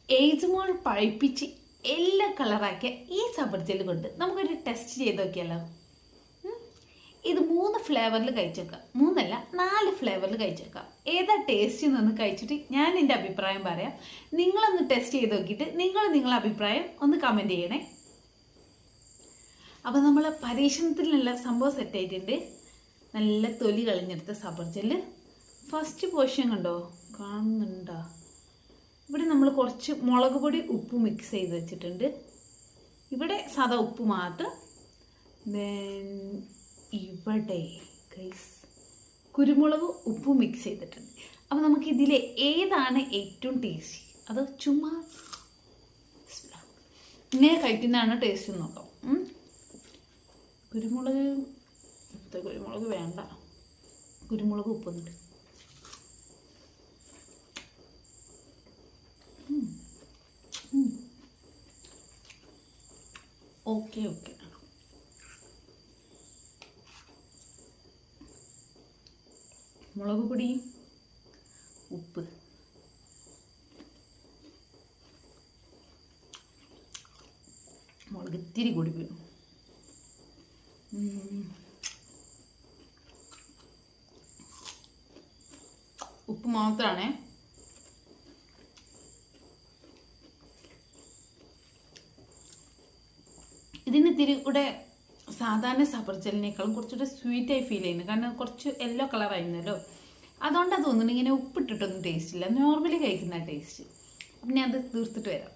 ഏജുമോൾ പഴിപ്പിച്ച് എല്ലാ കളറാക്കിയ ഈ സബർജൽ കൊണ്ട് നമുക്കൊരു ടെസ്റ്റ് ചെയ്ത് നോക്കിയാലോ. ഇത് 3 ഫ്ലേവറിൽ കഴിച്ചേക്കാം, 3 അല്ല 4 ഫ്ലേവറിൽ കഴിച്ചേക്കാം. ഏതാ ടേസ്റ്റ് നിന്ന് കഴിച്ചിട്ട് ഞാൻ എൻ്റെ അഭിപ്രായം പറയാം. നിങ്ങളൊന്ന് ടെസ്റ്റ് ചെയ്ത് നോക്കിയിട്ട് നിങ്ങളെ അഭിപ്രായം ഒന്ന് കമൻറ്റ് ചെയ്യണേ. അപ്പോൾ നമ്മൾ പരീക്ഷണത്തിനുള്ള സംഭവം സെറ്റായിട്ടുണ്ട്. നല്ല തൊലി കളഞ്ഞെടുത്ത സബർജല്. ഫസ്റ്റ് പോർഷൻ കണ്ടോ, കാണുന്നുണ്ടോ? ഇവിടെ നമ്മൾ കുറച്ച് മുളക് പൊടി ഉപ്പ് മിക്സ് ചെയ്ത് വെച്ചിട്ടുണ്ട്. ഇവിടെ സാധാ ഉപ്പ് മാത്രം. ഇവിടെ ഗൈസ് കുരുമുളക് ഉപ്പ് മിക്സ് ചെയ്തിട്ടുണ്ട്. അപ്പോൾ നമുക്ക് ഇതിലെ ഏതാണ് ഏറ്റവും ടേസ്റ്റി അത് ചുമ്മാ ഇങ്ങനെ കഴിക്കുന്നതാണ് ടേസ്റ്റ് നോക്കാം. കുരുമുളക് വേണ്ട, കുരുമുളക് ഉപ്പൊന്നുണ്ട്. ഓക്കെ ഓക്കെ, മുളക് പൊടി ഉപ്പ് മുളക് ഇത്തിരി കൂടി പോയി. ഉപ്പ് മാത്രമാണേ. ഇതിന് ഇത്തിരി കൂടെ സാധാരണ സബർജലിനേക്കാളും കുറച്ചുകൂടെ സ്വീറ്റായി ഫീൽ ചെയ്യുന്നു. കാരണം കുറച്ച് യെല്ലോ കളറായിരുന്നല്ലോ, അതുകൊണ്ടാണ് തോന്നുന്നു ഇങ്ങനെ ഉപ്പിട്ടിട്ടൊന്നും ടേസ്റ്റ് ഇല്ല. നോർമലി കഴിക്കുന്ന ടേസ്റ്റ്. അപ്പം ഞാൻ അത് തീർത്തിട്ട് വരാം.